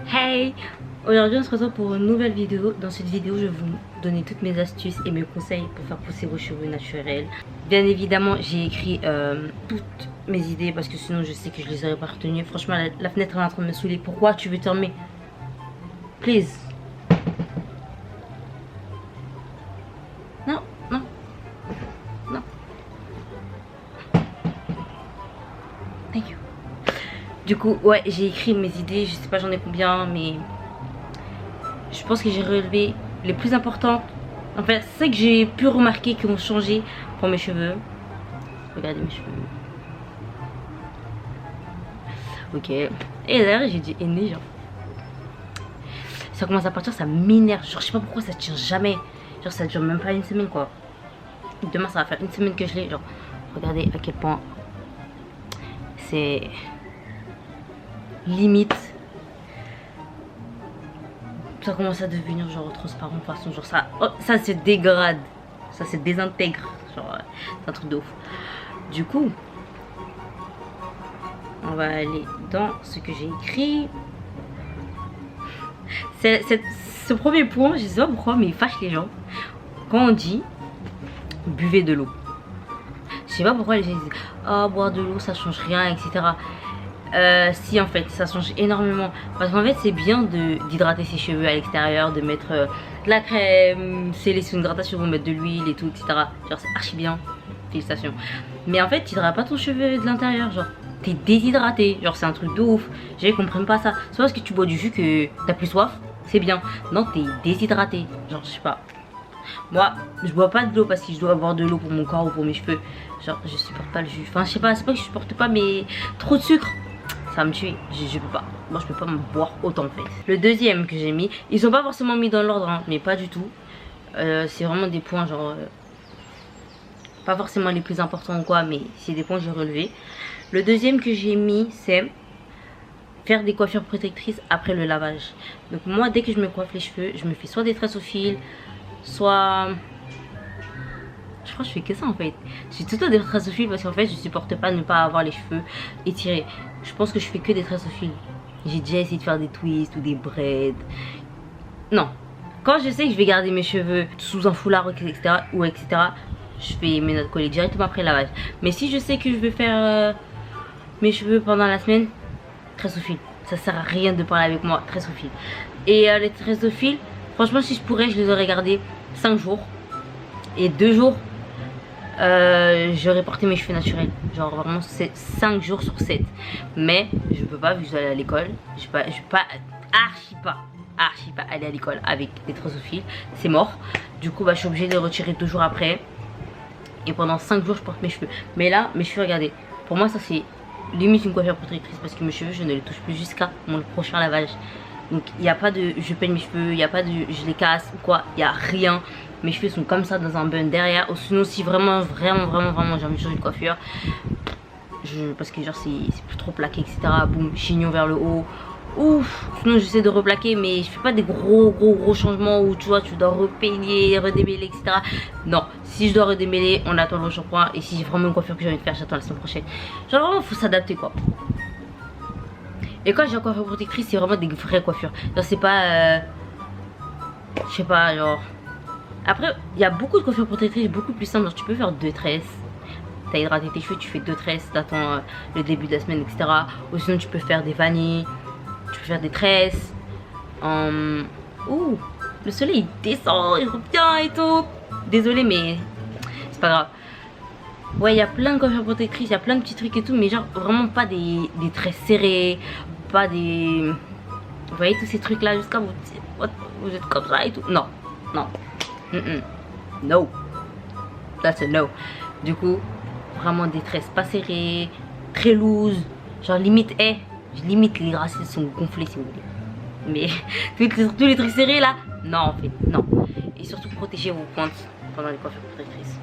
Hey! Aujourd'hui on se retrouve pour une nouvelle vidéo. Dans cette vidéo je vais vous donner toutes mes astuces et mes conseils pour faire pousser vos cheveux naturels. Bien évidemment j'ai écrit toutes mes idées parce que sinon je sais que je les aurais pas retenues. Franchement la fenêtre est en train de me saouler. Pourquoi tu veux fermer? Please. Non, non, non. Thank you. Du coup ouais j'ai écrit mes idées. Je sais pas j'en ai combien mais... je pense que j'ai relevé les plus importants. En fait, c'est que j'ai pu remarquer qui ont changé pour mes cheveux. Regardez mes cheveux. Ok. Et d'ailleurs, j'ai dit aîné, genre. Ça commence à partir, ça m'énerve. Genre, je sais pas pourquoi ça tire jamais. Genre, ça dure même pas une semaine, quoi. Demain, ça va faire une semaine que je l'ai. Genre, regardez à quel point c'est limite. Ça commence à devenir genre transparent de façon genre ça, oh, ça se dégrade, ça se désintègre, genre c'est un truc de ouf. Du coup on va aller dans ce que j'ai écrit. Ce premier point, je sais pas pourquoi mais il fâche les gens quand on dit buvez de l'eau. Je sais pas pourquoi les gens disent oh boire de l'eau ça change rien etc. Si en fait ça change énormément parce qu'en fait c'est bien d'hydrater ses cheveux à l'extérieur, de mettre de la crème, c'est les sous hydratation, mettre de l'huile et tout etc. Genre c'est archi bien, félicitations. Mais en fait tu hydrates pas ton cheveu de l'intérieur, genre t'es déshydraté, genre c'est un truc de ouf. Je comprends pas ça. C'est parce que tu bois du jus que t'as plus soif, c'est bien. Non t'es déshydraté, genre je sais pas. Moi je bois pas de l'eau parce que je dois boire de l'eau pour mon corps ou pour mes cheveux. Genre je supporte pas le jus, enfin je sais pas, c'est pas que je supporte pas mais trop de sucre ça me tue, je peux pas. Moi je peux pas me boire autant en fait. Le deuxième que j'ai mis, ils sont pas forcément mis dans l'ordre hein, mais pas du tout. C'est vraiment des points genre pas forcément les plus importants ou quoi, mais c'est des points que j'ai relevés. Le deuxième que j'ai mis c'est faire des coiffures protectrices après le lavage. Donc moi dès que je me coiffe les cheveux, je me fais soit des tresses au fil, soit... je crois que je fais que ça en fait. Je fais tout le temps des tresses au fil parce qu'en fait je supporte pas ne pas avoir les cheveux étirés. Je pense que je fais que des tresses au fil. J'ai déjà essayé de faire des twists ou des braids. Non. Quand je sais que je vais garder mes cheveux sous un foulard etc. ou etc. je fais mes notes collées directement après le lavage. Mais si je sais que je vais faire mes cheveux pendant la semaine, tresses au fil. Ça sert à rien de parler avec moi, tresses au fil. Et les tresses au fil, franchement si je pourrais je les aurais gardées 5 jours. Et 2 jours j'aurais porté mes cheveux naturels. Genre vraiment 5 jours sur 7. Mais je peux pas vu que je dois aller à l'école. Je peux pas archi pas aller à l'école avec des tresses au fil. C'est mort. Du coup bah, je suis obligée de les retirer 2 jours après. Et pendant 5 jours je porte mes cheveux. Mais là mes cheveux regardez. Pour moi ça c'est limite une coiffure protectrice. Parce que mes cheveux je ne les touche plus jusqu'à mon prochain lavage. Donc il n'y a pas de je peigne mes cheveux. Il n'y a pas de je les casse ou quoi. Il n'y a rien. Mes cheveux sont comme ça dans un bun derrière. Ou sinon si vraiment j'ai envie de changer de coiffure, parce que genre c'est plus trop plaqué etc. Boum, chignon vers le haut. Ouf. Sinon j'essaie de replaquer mais je fais pas des gros changements où tu vois tu dois repeigner, redémêler etc. Non, si je dois redémêler on attend le shampoing. Et si j'ai vraiment une coiffure que j'ai envie de faire j'attends la semaine prochaine. Genre vraiment faut s'adapter quoi. Et quand j'ai une coiffure protectrice c'est vraiment des vraies coiffures. Genre c'est pas je sais pas genre. Après, il y a beaucoup de coiffures protectrices beaucoup plus simples. Genre, tu peux faire 2 tresses. T'as hydraté tes cheveux, tu fais 2 tresses. T'attends le début de la semaine, etc. Ou sinon, tu peux faire des vanilles. Tu peux faire des tresses. Ouh, le soleil il descend, il revient et tout. Désolée, mais c'est pas grave. Ouais, il y a plein de coiffures protectrices. Il y a plein de petits trucs et tout. Mais genre, vraiment pas des tresses serrées. Pas des... Vous voyez tous ces trucs là jusqu'à vous êtes comme ça et tout. Non, non. No, that's a no. Du coup vraiment des tresses pas serrées, très loose, genre limite limite les racines sont gonflées si vous voulez. Mais tous les trucs serrés là, non en fait, non. Et surtout protégez vos pointes pendant les coiffures protectrices.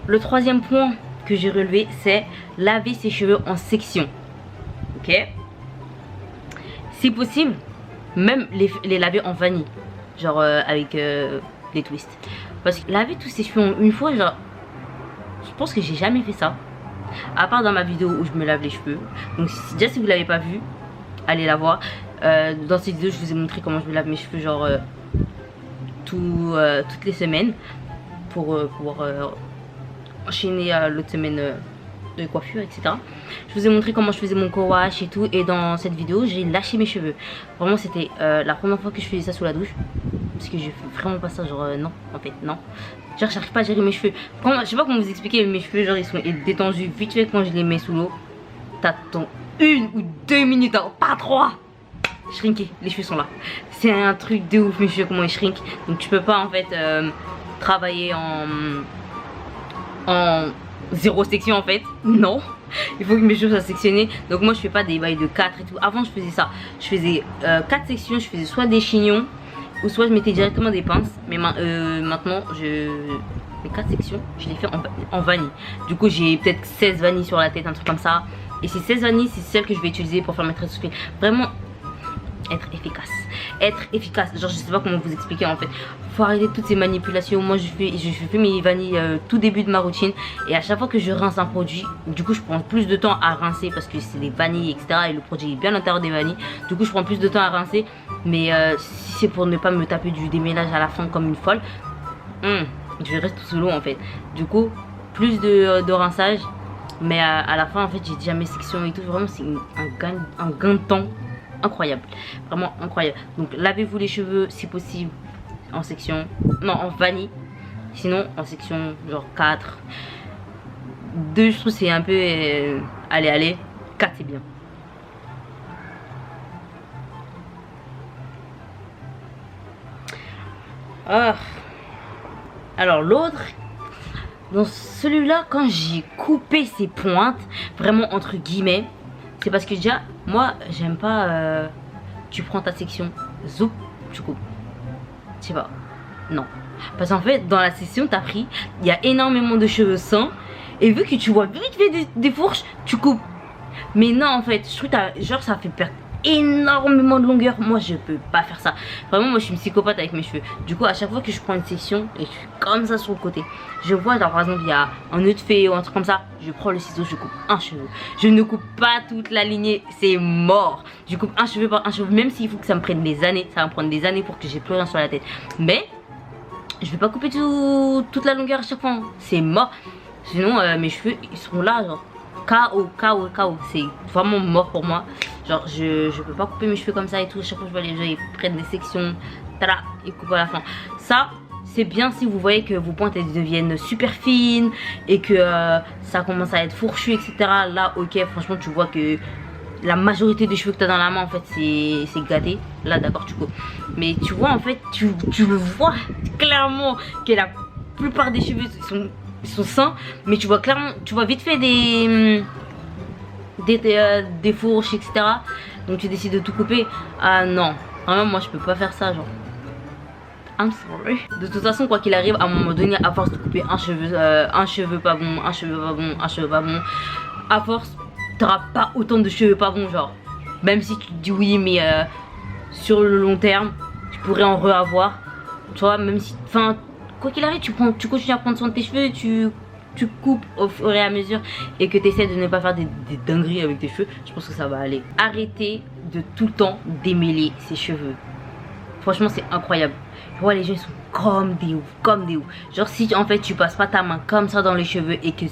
Le troisième point que j'ai relevé c'est laver ses cheveux en section. Ok, si possible même les laver en vanille, genre avec des twists. Parce que laver tous ses cheveux en une fois, genre je pense que j'ai jamais fait ça. À part dans ma vidéo où je me lave les cheveux. Donc déjà si vous l'avez pas vu, allez la voir. Dans cette vidéo je vous ai montré comment je me lave mes cheveux genre toutes les semaines pour pouvoir enchaîner l'autre semaine de coiffure, etc. Je vous ai montré comment je faisais mon co-wash et tout, et dans cette vidéo j'ai lâché mes cheveux. Vraiment c'était la première fois que je faisais ça sous la douche, parce que je fais vraiment pas ça, genre non, en fait non. Genre j'arrive pas à gérer mes cheveux. Je sais pas comment vous expliquer, mes cheveux genre ils sont détendus vite fait quand je les mets sous l'eau. T'attends 1 ou 2 minutes, hein, pas 3. Shrinké, les cheveux sont là. C'est un truc de ouf mes cheveux, comment ils shrink. Donc tu peux pas en fait travailler en 0 section en fait. Non, il faut que mes cheveux soient sectionnés. Donc moi je fais pas des bails de 4 et tout. Avant je faisais ça, je faisais 4 sections. Je faisais soit des chignons ou soit je mettais directement des pinces. Mais maintenant les 4 sections je les fais en vanille. Du coup j'ai peut-être 16 vanilles sur la tête, un truc comme ça. Et ces 16 vanilles c'est celles que je vais utiliser pour faire mes traits soufflés. Vraiment être efficace, genre je sais pas comment vous expliquer en fait. Faut arrêter toutes ces manipulations. Moi je fais mes vanilles tout début de ma routine, et à chaque fois que je rince un produit, du coup je prends plus de temps à rincer parce que c'est des vanilles etc, et le produit est bien à l'intérieur des vanilles, du coup je prends plus de temps à rincer. Mais si c'est pour ne pas me taper du démêlage à la fin comme une folle, je reste sous l'eau en fait. Du coup plus de rinçage, mais à la fin en fait j'ai déjà mes sections et tout. Vraiment c'est un gain de temps incroyable, vraiment incroyable. Donc lavez-vous les cheveux si possible en section, non en vanille, sinon en section genre 4. 2 je trouve c'est un peu allez 4 c'est bien. Alors l'autre, dans celui-là, quand j'ai coupé ses pointes, vraiment entre guillemets, c'est parce que déjà moi j'aime pas tu prends ta section, zoup, tu coupes. Je sais pas, non. Parce qu'en fait dans la section t'as pris, il y a énormément de cheveux sains, et vu que tu vois vite fait des fourches, tu coupes. Mais non en fait, je trouve que genre ça fait perdre énormément de longueur. Moi je peux pas faire ça. Vraiment moi je suis une psychopathe avec mes cheveux. Du coup à chaque fois que je prends une section et je suis comme ça sur le côté, je vois genre par exemple il y a un nœud de fée ou un truc comme ça, je prends le ciseau, je coupe un cheveu. Je ne coupe pas toute la lignée, c'est mort. Je coupe un cheveu par un cheveu, même s'il faut que ça me prenne des années. Ça va me prendre des années pour que j'ai plus rien sur la tête. Mais je vais pas couper toute la longueur à chaque fois, c'est mort. Sinon mes cheveux ils seront là genre KO, c'est vraiment mort pour moi. Genre je peux pas couper mes cheveux comme ça et tout. Chaque fois que je vois les gens ils prennent des sections, tada, ils coupent à la fin. Ça c'est bien si vous voyez que vos pointes elles deviennent super fines et que ça commence à être fourchu etc. Là ok, franchement tu vois que la majorité des cheveux que tu as dans la main en fait c'est gâté. Là d'accord tu coupes. Mais tu vois en fait tu le vois clairement que la plupart des cheveux ils sont sains, mais tu vois clairement, tu vois vite fait des fourches etc. Donc tu décides de tout couper. Ah non, vraiment moi je peux pas faire ça genre. I'm sorry. De toute façon quoi qu'il arrive, à un moment donné, à force de couper un cheveu pas bon, un cheveu pas bon, un cheveu pas bon, à force t'auras pas autant de cheveux pas bons genre. Même si tu te dis oui mais sur le long terme tu pourrais en re-avoir. Tu vois, même si, enfin quoi qu'il arrive, tu continues à prendre soin de tes cheveux, tu coupes au fur et à mesure et que tu essaies de ne pas faire des dingueries avec tes cheveux, je pense que ça va aller. Arrêtez de tout le temps démêler ses cheveux. Franchement c'est incroyable. Tu vois les gens ils sont comme des ouf, Genre si en fait tu passes pas ta main comme ça dans les cheveux et que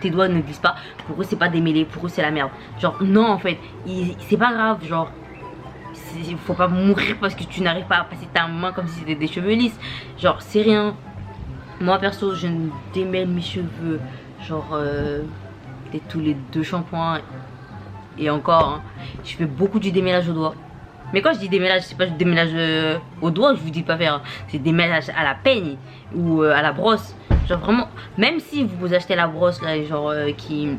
tes doigts ne glissent pas, pour eux c'est pas démêlé, pour eux c'est la merde. Genre non en fait, c'est pas grave, genre il faut pas mourir parce que tu n'arrives pas à passer ta main comme si c'était des cheveux lisses. Genre c'est rien. Moi perso je ne démêle mes cheveux genre peut-être tous les 2 shampoings. Et encore hein, je fais beaucoup du démêlage au doigt. Mais quand je dis démêlage, c'est pas du démêlage au doigt, je vous dis pas faire. C'est démêlage à la peigne ou à la brosse. Genre vraiment, même si vous achetez la brosse là, genre qui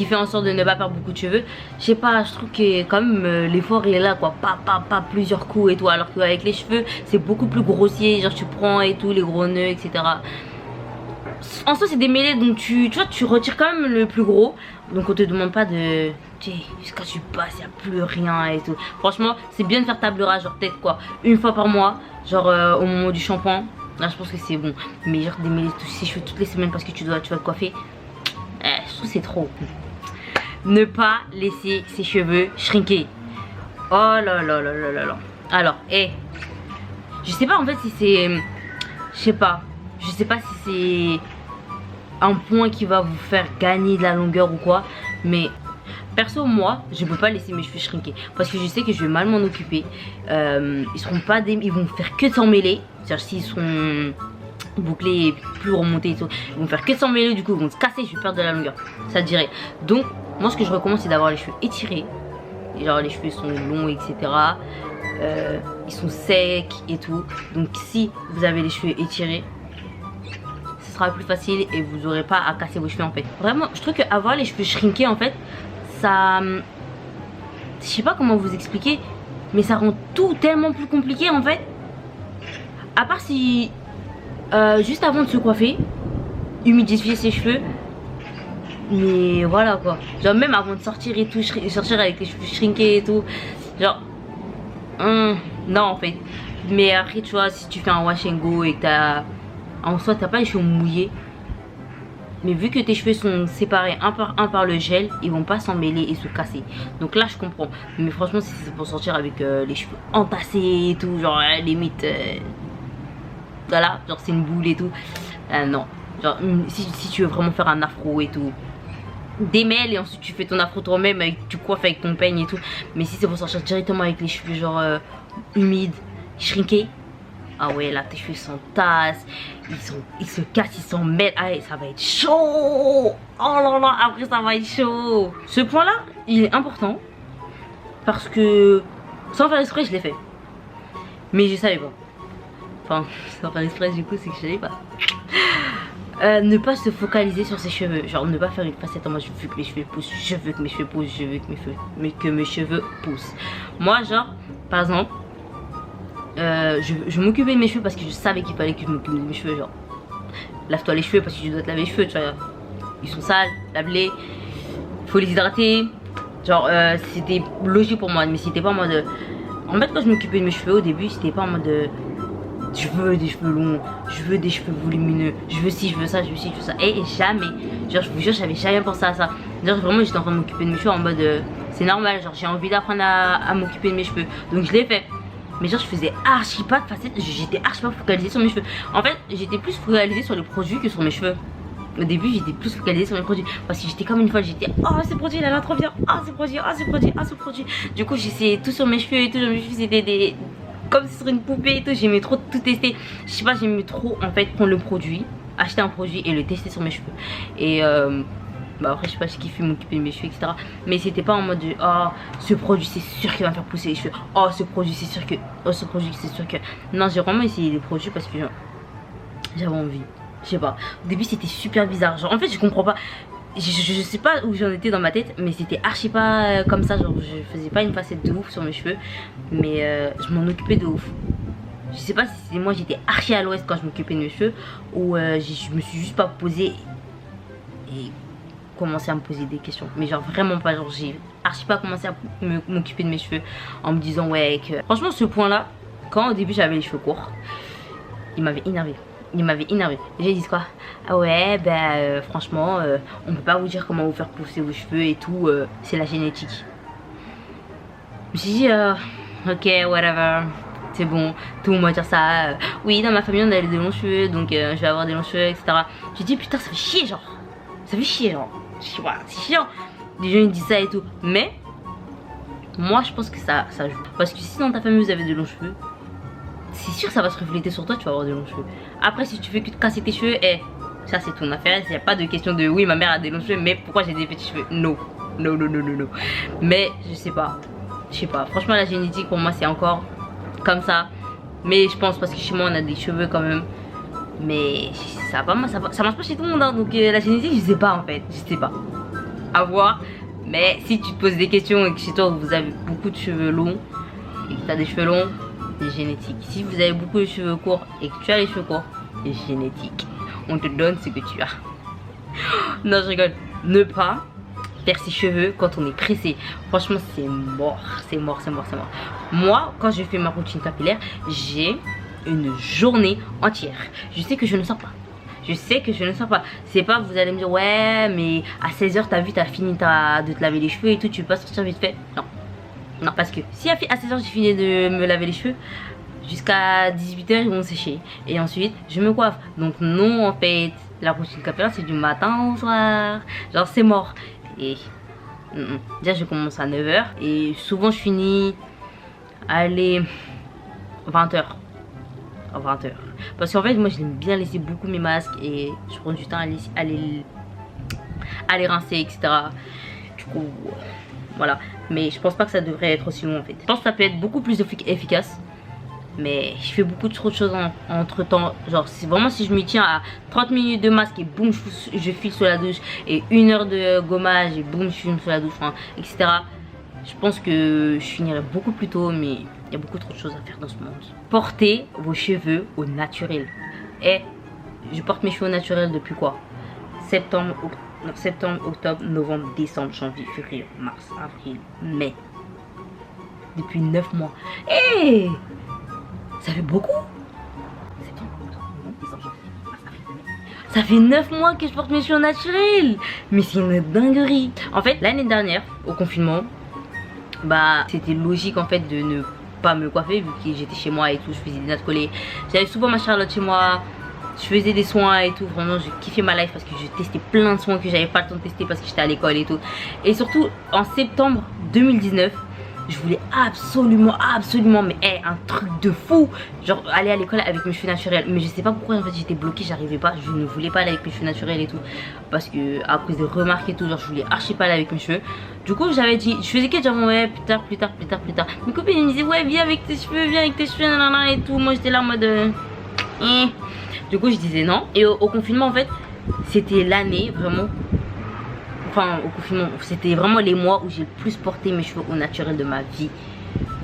fait en sorte de ne pas perdre beaucoup de cheveux, je sais pas, je trouve que quand même l'effort il est là quoi, pas plusieurs coups et tout, alors qu'avec les cheveux c'est beaucoup plus grossier, genre tu prends et tout, les gros nœuds etc. En soi c'est démêlé, donc tu vois tu retires quand même le plus gros, donc on te demande pas de jusqu'à tu passes, y a plus rien et tout. Franchement c'est bien de faire table rase, genre peut-être quoi, une fois par mois, genre au moment du shampoing, là je pense que c'est bon. Mais genre démêler tous ses cheveux toutes les semaines parce que tu vas te coiffer, je trouve c'est trop. Ne pas laisser ses cheveux shrinker. Oh là là là là là là. Alors, je sais pas en fait si c'est... Je sais pas. Je sais pas si c'est un point qui va vous faire gagner de la longueur ou quoi. Mais perso, moi, je peux pas laisser mes cheveux shrinker. Parce que je sais que je vais mal m'en occuper. Ils seront pas ils vont faire que de s'en mêler. C'est-à-dire s'ils sont bouclés et plus remontés et tout, ils vont faire que de s'en mêler. Du coup, ils vont se casser. Je vais perdre de la longueur. Ça dirait. Donc, moi, ce que je recommande, c'est d'avoir les cheveux étirés. Genre, les cheveux sont longs, etc. Ils sont secs et tout. Donc, si vous avez les cheveux étirés, ce sera plus facile et vous n'aurez pas à casser vos cheveux en fait. Vraiment, je trouve qu'avoir les cheveux shrinkés en fait, ça... Je sais pas comment vous expliquer, mais ça rend tout tellement plus compliqué en fait. À part si, juste avant de se coiffer, humidifier ses cheveux. Mais voilà quoi. Genre même avant de sortir et tout, sortir avec les cheveux shrinkés et tout. Genre... non en fait. Mais après tu vois, si tu fais un wash and go et que t'as... En soi t'as pas les cheveux mouillés, mais vu que tes cheveux sont séparés un par le gel, ils vont pas s'en mêler et se casser. Donc là je comprends. Mais franchement si c'est pour sortir avec les cheveux entassés et tout, genre limite voilà, genre c'est une boule et tout, non. Genre si tu veux vraiment faire un afro et tout, démêle et ensuite tu fais ton afro toi-même, tu coiffes avec ton peigne et tout. Mais si c'est pour sortir directement avec les cheveux genre humides, shrinkés, ah ouais là tes cheveux s'entassent, ils se cassent, ils s'en mêlent, ah ça va être chaud. Oh là là, après ça va être chaud. Ce point là il est important parce que sans faire exprès je l'ai fait, mais je savais pas. Enfin sans faire exprès du coup c'est que je savais pas. Ne pas se focaliser sur ses cheveux, genre ne pas faire une facette en mode je veux que mes cheveux poussent, je veux que mes cheveux poussent, je veux que mes cheveux poussent. Moi genre par exemple je m'occupais de mes cheveux parce que je savais qu'il fallait que je m'occupe de mes cheveux. Genre lave-toi les cheveux parce que tu dois te laver les cheveux, tu vois, ils sont sales, lave-les, faut les hydrater. Genre c'était logique pour moi, mais c'était pas en mode en fait quand je m'occupais de mes cheveux au début c'était pas en mode je veux des cheveux longs, je veux des cheveux volumineux, je veux ci, je veux ça, je veux ci, je veux ça. Et jamais, genre je vous jure, j'avais jamais pensé à ça. Genre vraiment j'étais en train de m'occuper de mes cheveux en mode c'est normal, genre j'ai envie d'apprendre à m'occuper de mes cheveux. Donc je l'ai fait. Mais genre je faisais archi pas de facettes, j'étais archi pas focalisée sur mes cheveux. En fait j'étais plus focalisée sur les produits que sur mes cheveux. Au début j'étais plus focalisée sur les produits parce que j'étais comme une folle, j'étais oh ce produit il a l'air trop bien, oh ce produit, oh ce produit, oh ce produit. Du coup j'essayais tout sur mes cheveux et tout, je me suis c'était des... comme sur une poupée et tout, j'aimais trop tout tester. Je sais pas, j'aimais trop en fait prendre le produit, acheter un produit et le tester sur mes cheveux. Et bah après je sais pas, j'ai kiffé m'occuper de mes cheveux etc. Mais c'était pas en mode oh ce produit c'est sûr qu'il va me faire pousser les cheveux, oh ce produit c'est sûr que, oh ce produit c'est sûr que. Non j'ai vraiment essayé des produits parce que j'avais envie. Je sais pas, au début c'était super bizarre. Genre en fait je comprends pas. Je sais pas où j'en étais dans ma tête, mais c'était archi pas comme ça. Genre je faisais pas une facette de ouf sur mes cheveux, mais je m'en occupais de ouf. Je sais pas si c'est moi j'étais archi à l'ouest quand je m'occupais de mes cheveux, ou je me suis juste pas posée et commencé à me poser des questions. Mais genre vraiment pas, genre j'ai archi pas commencé à m'occuper de mes cheveux en me disant ouais que... Franchement ce point là, quand au début j'avais les cheveux courts, il m'avait énervé. Il m'avait énervé. J'ai dit quoi? Ah ouais bah franchement on peut pas vous dire comment vous faire pousser vos cheveux et tout, c'est la génétique. Je me suis dit ok whatever, c'est bon, tout le monde va dire ça, oui dans ma famille on a des longs cheveux donc je vais avoir des longs cheveux etc. J'ai dit putain ça fait chier genre, ça fait chier genre, c'est chiant, les gens ils disent ça et tout. Mais moi je pense que ça joue, parce que si dans ta famille vous avez de longs cheveux, c'est sûr que ça va se refléter sur toi, tu vas avoir de longs cheveux. Après si tu fais que te casser tes cheveux, ça c'est ton affaire. Il n'y a pas de question de oui ma mère a des longs cheveux mais pourquoi j'ai des petits cheveux. No. Mais je sais pas, franchement la génétique pour moi c'est encore comme ça. Mais je pense parce que chez moi on a des cheveux quand même, mais ça marche pas chez tout le monde hein. Donc la génétique je sais pas en fait, je sais pas, à voir. Mais si tu te poses des questions et que chez toi vous avez beaucoup de cheveux longs et que tu as des cheveux longs, c'est génétique. Si vous avez beaucoup de cheveux courts et que tu as les cheveux courts, c'est génétique. On te donne ce que tu as. Non je rigole. Ne pas faire ses cheveux quand on est pressé, franchement c'est mort. Moi quand je fais ma routine capillaire, j'ai une journée entière. Je sais que je ne sors pas. C'est pas, vous allez me dire ouais mais à 16h t'as vu, t'as fini de te laver les cheveux et tout, tu peux pas sortir vite fait. Non, Non, parce que si à 16h j'ai fini de me laver les cheveux, jusqu'à 18h ils vont sécher. Et ensuite je me coiffe. Donc non, en fait, la routine capillaire c'est du matin au soir. Genre c'est mort. Et déjà je commence à 9h. Et souvent je finis à les 20h. À 20h. Parce qu'en fait moi j'aime bien laisser beaucoup mes masques. Et je prends du temps à les rincer, etc. Du coup voilà. Mais je pense pas que ça devrait être aussi long en fait. Je pense que ça peut être beaucoup plus efficace. Mais je fais beaucoup trop de choses entre temps. Genre vraiment si je me tiens à 30 minutes de masque et boum je file sous la douche. Et 1 heure de gommage et boum je file sous la douche, enfin, etc. Je pense que je finirai beaucoup plus tôt. Mais il y a beaucoup trop de choses à faire dans ce monde. Portez vos cheveux au naturel. Et je porte mes cheveux au naturel depuis quoi? Septembre, octobre, novembre, décembre, janvier, février, mars, avril, mai. Depuis 9 mois. Hey, ça fait beaucoup. Septembre, octobre, novembre, décembre, janvier, mars, avril, mai. Ça fait 9 mois que je porte mes cheveux naturels. Mais c'est une dinguerie. En fait, l'année dernière, au confinement, bah c'était logique en fait de ne pas me coiffer vu que j'étais chez moi et tout. Je faisais des nattes collées. J'avais souvent ma Charlotte chez moi. Je faisais des soins et tout, vraiment je kiffais ma life parce que je testais plein de soins que j'avais pas le temps de tester parce que j'étais à l'école et tout. Et surtout en septembre 2019, je voulais absolument, mais un truc de fou, genre aller à l'école avec mes cheveux naturels. Mais je sais pas pourquoi en fait j'étais bloquée, j'arrivais pas, je ne voulais pas aller avec mes cheveux naturels et tout. Parce que à cause des remarques et tout, genre je voulais archi pas aller avec mes cheveux. Du coup j'avais dit, je faisais que dire ouais plus tard. Mes copines me disaient ouais viens avec tes cheveux, nanana et tout. Moi j'étais là en mode Du coup je disais non. Et au confinement en fait c'était l'année vraiment. Enfin au confinement c'était vraiment les mois où j'ai le plus porté mes cheveux au naturel de ma vie.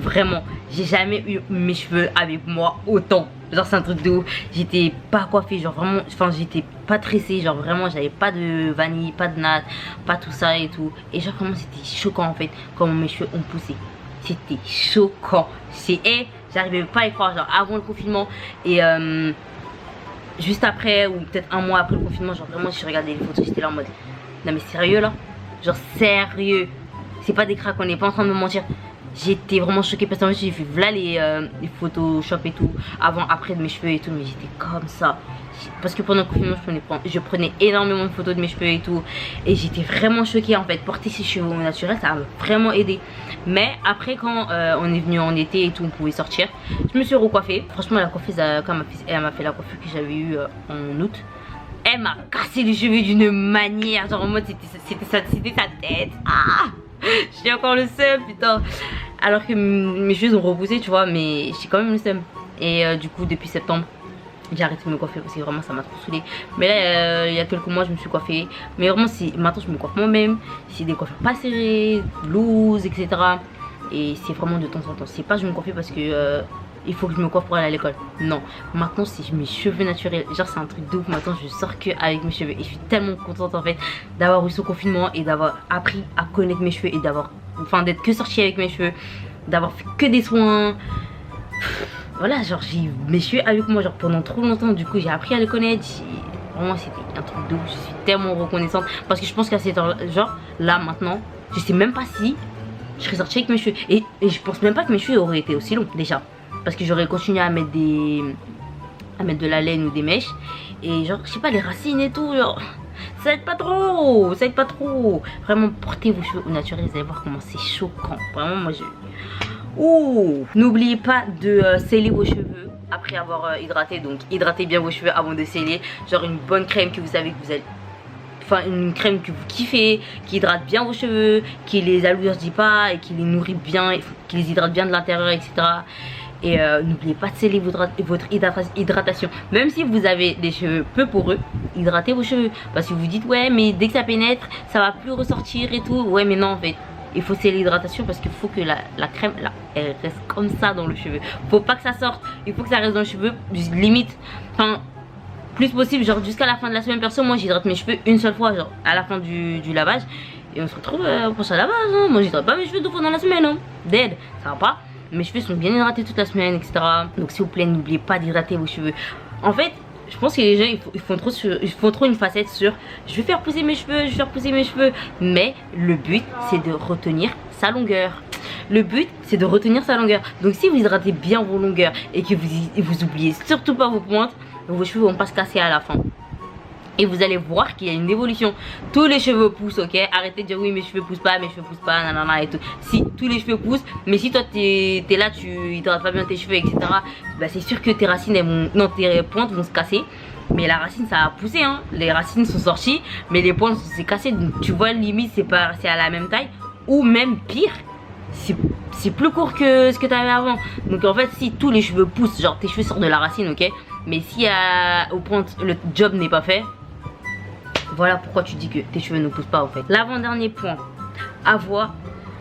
Vraiment j'ai jamais eu mes cheveux avec moi autant. Genre c'est un truc de ouf. J'étais pas coiffée, genre vraiment. Enfin j'étais pas tressée, genre vraiment j'avais pas de vanille, pas de natte, pas tout ça et tout. Et genre vraiment c'était choquant en fait comment mes cheveux ont poussé. C'était choquant. J'arrivais pas à y croire, genre avant le confinement. Et juste après ou peut-être un mois après le confinement, genre vraiment je regardais les photos, j'étais là en mode non mais sérieux là, genre sérieux, c'est pas des cracks, on n'est pas en train de me mentir. J'étais vraiment choquée parce que j'ai vu voilà les Photoshop et tout avant après de mes cheveux et tout, mais j'étais comme ça parce que pendant le confinement je prenais énormément de photos de mes cheveux et tout, et j'étais vraiment choquée en fait. Porter ses cheveux au naturel ça m'a vraiment aidé. Mais après quand on est venu en été et tout, on pouvait sortir, je me suis recoiffée. Franchement la coiffeuse quand elle m'a fait la coiffure que j'avais eu en août, elle m'a cassé les cheveux d'une manière, genre en mode c'était sa tête. J'ai encore le seum putain. Alors que mes cheveux ont repoussé tu vois, mais j'ai quand même le seum. Et du coup depuis septembre j'ai arrêté de me coiffer parce que vraiment ça m'a trop saoulé. Mais là il y a quelques mois je me suis coiffée. Mais vraiment maintenant je me coiffe moi-même. C'est des coiffures pas serrées, loose, etc. Et c'est vraiment de temps en temps. C'est pas je me coiffe parce que il faut que je me coiffe pour aller à l'école. Non, maintenant c'est mes cheveux naturels. Genre c'est un truc de ouf. Maintenant je sors que avec mes cheveux. Et je suis tellement contente en fait d'avoir eu ce confinement et d'avoir appris à connaître mes cheveux et d'être que sortie avec mes cheveux, d'avoir fait que des soins. Voilà, genre j'ai mes cheveux avec moi genre pendant trop longtemps. Du coup j'ai appris à les connaître. Vraiment c'était un truc de ouf. Je suis tellement reconnaissante parce que je pense qu'à cette heure genre là maintenant je sais même pas si je serais sortie avec mes cheveux. Et je pense même pas que mes cheveux auraient été aussi longs déjà. Parce que j'aurais continué à mettre de la laine ou des mèches. Et genre, je sais pas, les racines et tout, genre, ça aide pas trop. Vraiment, portez vos cheveux au naturel, vous allez voir comment c'est choquant. Vraiment, moi, n'oubliez pas de sceller vos cheveux après avoir hydraté. Donc, hydratez bien vos cheveux avant de sceller. Genre, une bonne crème que vous savez que vous allez... Enfin, une crème que vous kiffez, qui hydrate bien vos cheveux, qui les alourdit pas et qui les nourrit bien, qui les hydrate bien de l'intérieur, etc. Et n'oubliez pas de sceller votre hydratation. Même si vous avez des cheveux peu poreux, hydratez vos cheveux. Parce que vous dites ouais mais dès que ça pénètre ça va plus ressortir et tout. Ouais mais non en fait il faut sceller l'hydratation parce qu'il faut que la crème là elle reste comme ça dans le cheveu. Faut pas que ça sorte, il faut que ça reste dans le cheveu limite. Enfin plus possible genre jusqu'à la fin de la semaine. Perso moi j'hydrate mes cheveux une seule fois genre à la fin du lavage. Et on se retrouve au prochain lavage hein. Moi j'hydrate pas mes cheveux 2 fois dans la semaine hein. Dead, ça va pas. Mes cheveux sont bien hydratés toute la semaine, etc. Donc s'il vous plaît, n'oubliez pas d'hydrater vos cheveux. En fait, je pense que les gens ils font trop une facette sur je vais faire pousser mes cheveux, je vais faire pousser mes cheveux. Mais le but c'est de retenir sa longueur. Le but c'est de retenir sa longueur. Donc si vous hydratez bien vos longueurs et que vous oubliez surtout pas vos pointes, vos cheveux vont pas se casser à la fin. Et vous allez voir qu'il y a une évolution. Tous les cheveux poussent, ok? Arrêtez de dire oui mes cheveux poussent pas, nanana et tout. Si tous les cheveux poussent, mais si toi t'es là, tu hydrates pas bien tes cheveux, etc. Bah c'est sûr que tes racines elles vont, non tes pointes vont se casser. Mais la racine ça a poussé hein. Les racines sont sorties, mais les pointes s'est cassées. Donc tu vois limite c'est à la même taille. Ou même pire, c'est plus court que ce que tu avais avant. Donc en fait si tous les cheveux poussent, genre tes cheveux sortent de la racine, ok? Mais si aux pointes le job n'est pas fait, voilà pourquoi tu dis que tes cheveux ne poussent pas en fait. L'avant-dernier point, avoir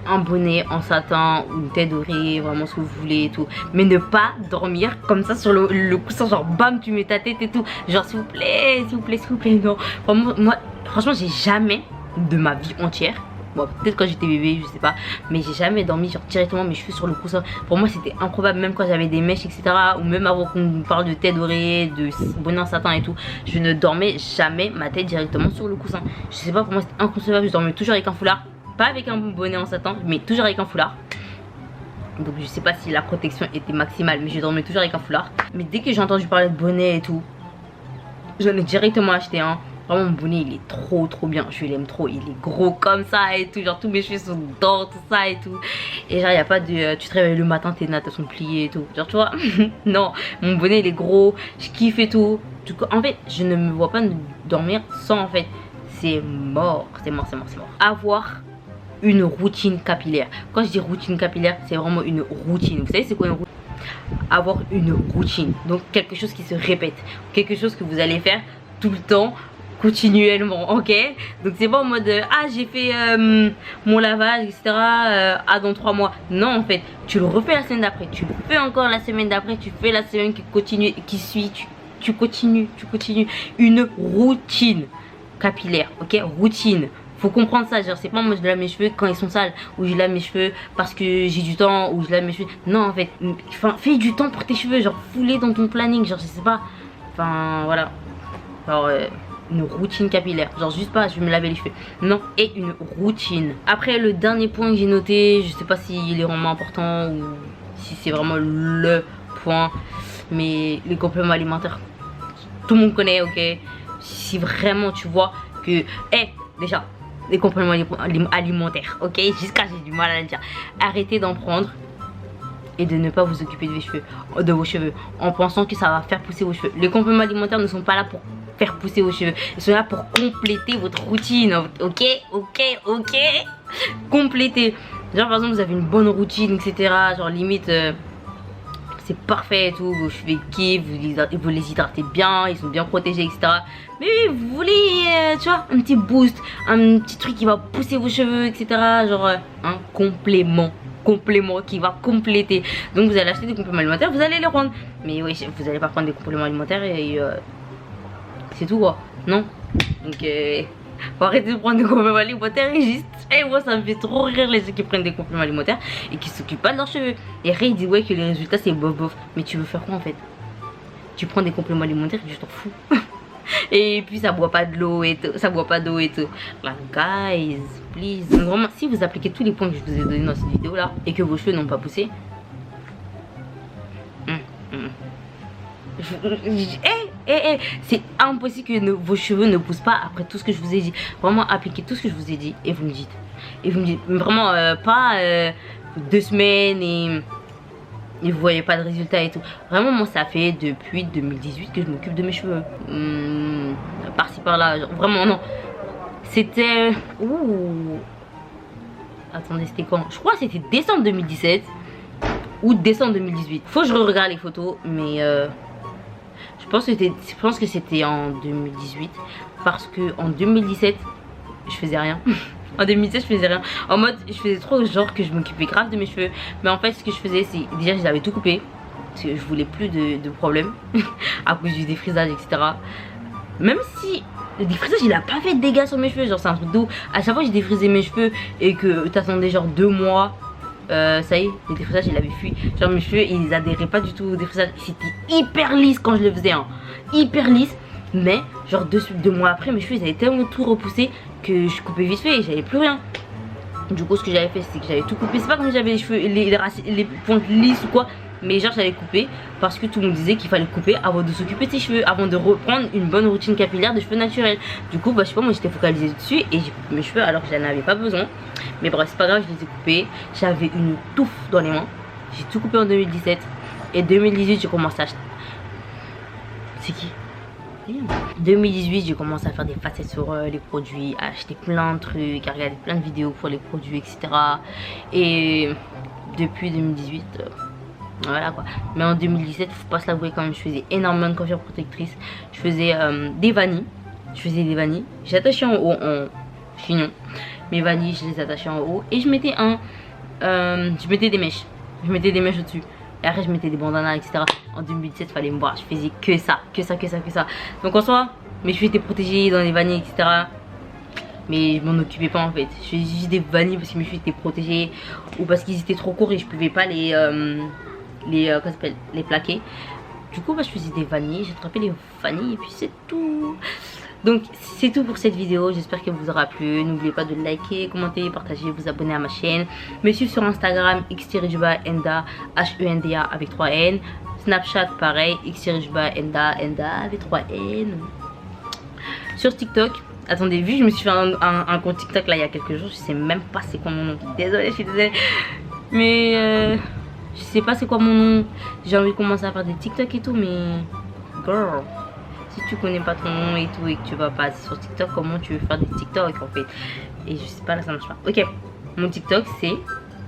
un bonnet en satin ou une tête dorée, vraiment ce que vous voulez et tout. Mais ne pas dormir comme ça sur le coussin, genre bam tu mets ta tête et tout. Genre s'il vous plaît, s'il vous plaît, s'il vous plaît, non. Vraiment, moi franchement j'ai jamais de ma vie entière, bon peut-être quand j'étais bébé je sais pas, mais j'ai jamais dormi genre directement mes cheveux sur le coussin. Pour moi c'était improbable, même quand j'avais des mèches etc, ou même avant qu'on nous parle de tête dorée, de bonnet en satin et tout, je ne dormais jamais ma tête directement sur le coussin. Je sais pas, pour moi c'était inconcevable. Je dormais toujours avec un foulard, pas avec un bonnet en satin mais toujours avec un foulard. Donc je sais pas si la protection était maximale, mais je dormais toujours avec un foulard. Mais dès que j'ai entendu parler de bonnet et tout, j'en ai directement acheté un. Vraiment mon bonnet il est trop bien, je l'aime trop, il est gros comme ça et tout, genre tous mes cheveux sont d'or, tout ça et tout. Et genre il n'y a pas de, tu te réveilles le matin, tes nattes sont pliées et tout, genre tu vois. Non, mon bonnet il est gros, je kiffe et tout. Du coup, en fait je ne me vois pas dormir sans, en fait c'est mort, c'est mort. Avoir une routine capillaire. Quand je dis routine capillaire, c'est vraiment une routine. Vous savez c'est quoi une routine? Avoir une routine, donc quelque chose qui se répète, quelque chose que vous allez faire tout le temps, continuellement, ok? Donc c'est pas en mode ah j'ai fait mon lavage etc dans 3 mois. Non, en fait tu le refais la semaine d'après, tu le fais encore la semaine d'après, tu fais la semaine qui continue, qui suit, tu continues. Une routine capillaire, ok? Routine. Faut comprendre ça, genre c'est pas moi je lave mes cheveux quand ils sont sales, ou je lave mes cheveux parce que j'ai du temps, ou je lave mes cheveux. Non en fait, enfin fais du temps pour tes cheveux, genre fous-les dans ton planning, genre je sais pas. Enfin voilà. Genre une routine capillaire, genre juste pas je vais me laver les cheveux, non, et une routine. Après le dernier point que j'ai noté, je sais pas s'il est vraiment important ou si c'est vraiment le point, mais les compléments alimentaires, tout le monde connaît, ok? Si vraiment tu vois que, déjà les compléments alimentaires, ok, jusqu'à j'ai du mal à le dire, arrêtez d'en prendre et de ne pas vous occuper de vos cheveux en pensant que ça va faire pousser vos cheveux. Les compléments alimentaires ne sont pas là pour faire pousser vos cheveux, ils sont là pour compléter votre routine, ok? Compléter, genre par exemple vous avez une bonne routine etc, genre limite c'est parfait et tout, vos cheveux kiffent, vous les hydratez bien, ils sont bien protégés etc. Mais vous voulez tu vois un petit boost, un petit truc qui va pousser vos cheveux etc, genre un complément qui va compléter. Donc vous allez acheter des compléments alimentaires, vous allez les prendre, mais oui vous allez pas prendre des compléments alimentaires et c'est tout quoi, non. Donc faut arrêter de prendre des compléments alimentaires et juste, moi ça me fait trop rire les gens qui prennent des compléments alimentaires et qui s'occupent pas de leurs cheveux. Et Ray il dit ouais que les résultats c'est bof, mais tu veux faire quoi en fait? Tu prends des compléments alimentaires et tu t'en fous. Et puis ça boit pas de l'eau et tout, ça boit pas d'eau et tout. Là guys, please. Donc vraiment si vous appliquez tous les points que je vous ai donnés dans cette vidéo là et que vos cheveux n'ont pas poussé, c'est impossible que vos cheveux ne poussent pas après tout ce que je vous ai dit. Vraiment appliquez tout ce que je vous ai dit et vous me dites. Vraiment pas 2 semaines et vous voyez pas de résultat et tout. Vraiment moi ça fait depuis 2018 que je m'occupe de mes cheveux. Par-ci par-là, vraiment non. C'était... Attendez, c'était quand? Je crois que c'était décembre 2017 ou décembre 2018. Faut que je regarde les photos, mais je pense que c'était en 2018 parce que en 2017 je faisais rien. En 2017 je faisais rien, en mode je faisais trop genre que je m'occupais grave de mes cheveux. Mais en fait ce que je faisais c'est déjà je les avais tout coupé parce que je voulais plus de problème à cause du défrisage etc. Même si le défrisage il a pas fait de dégâts sur mes cheveux, genre c'est un truc d'où à chaque fois que j'ai défrisé mes cheveux et que t'attendais genre 2 mois ça y est, le défrisage il avait fui. Genre mes cheveux ils adhéraient pas du tout au défrisage. C'était hyper lisse quand je le faisais, hein. Hyper lisse. Mais genre 2 mois après, mes cheveux ils avaient tellement tout repoussé que je coupais vite fait et j'avais plus rien. Du coup ce que j'avais fait c'est que j'avais tout coupé. C'est pas comme si j'avais les cheveux, les pointes lisses ou quoi. Mais genre j'avais coupé parce que tout le monde disait qu'il fallait couper avant de s'occuper de ses cheveux, avant de reprendre une bonne routine capillaire de cheveux naturels. Du coup bah je sais pas, moi j'étais focalisée dessus et j'ai coupé mes cheveux alors que j'en avais pas besoin. Mais bref c'est pas grave, je les ai coupés. J'avais une touffe dans les mains. J'ai tout coupé en 2017. Et 2018 j'ai commencé à acheter. C'est qui? 2018 j'ai commencé à faire des facettes sur les produits, à acheter plein de trucs, à regarder plein de vidéos pour les produits, etc. Et depuis 2018 voilà quoi. Mais en 2017 faut pas se l'avouer quand même, je faisais énormément de coiffure protectrice. Je faisais des vanilles. J'attachais en haut en chignon. Mes vanilles je les attachais en haut. Et je mettais je mettais des mèches. Je mettais des mèches au-dessus. Et après je mettais des bandanas, etc. En 2017 fallait me voir, je faisais que ça. Donc en soi mes cheveux étaient protégés dans les vanilles, etc. Mais je m'en occupais pas en fait. Je faisais juste des vanilles parce que mes cheveux étaient protégés ou parce qu'ils étaient trop courts et je pouvais pas les plaquer. Du coup bah, je faisais des vanilles, j'ai attrapé les vanilles et puis c'est tout. Donc c'est tout pour cette vidéo, j'espère qu'elle vous aura plu. N'oubliez pas de liker, commenter, partager, vous abonner à ma chaîne. Me suivre sur Instagram x-enda, H-E-N-D-A avec 3 N. Snapchat pareil, x-enda, avec 3 N. Sur TikTok, attendez, vu que je me suis fait un compte TikTok là il y a quelques jours, je sais même pas c'est quoi mon nom. Désolée, je suis désolée. Mais je sais pas c'est quoi mon nom. J'ai envie de commencer à faire des TikTok et tout, mais girl, si tu connais pas ton nom et tout et que tu vas pas sur TikTok, comment tu veux faire des TikTok en fait? Et je sais pas, là ça marche pas. Ok, mon TikTok c'est, de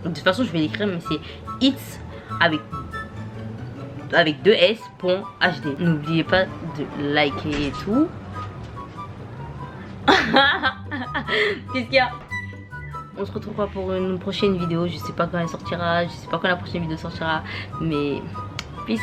toute façon je vais l'écrire, mais c'est it's avec 2 s.hd. N'oubliez pas de liker et tout. Qu'est-ce qu'il y a? On se retrouvera pour une prochaine vidéo. Je sais pas quand elle sortira, je sais pas quand la prochaine vidéo sortira, mais peace.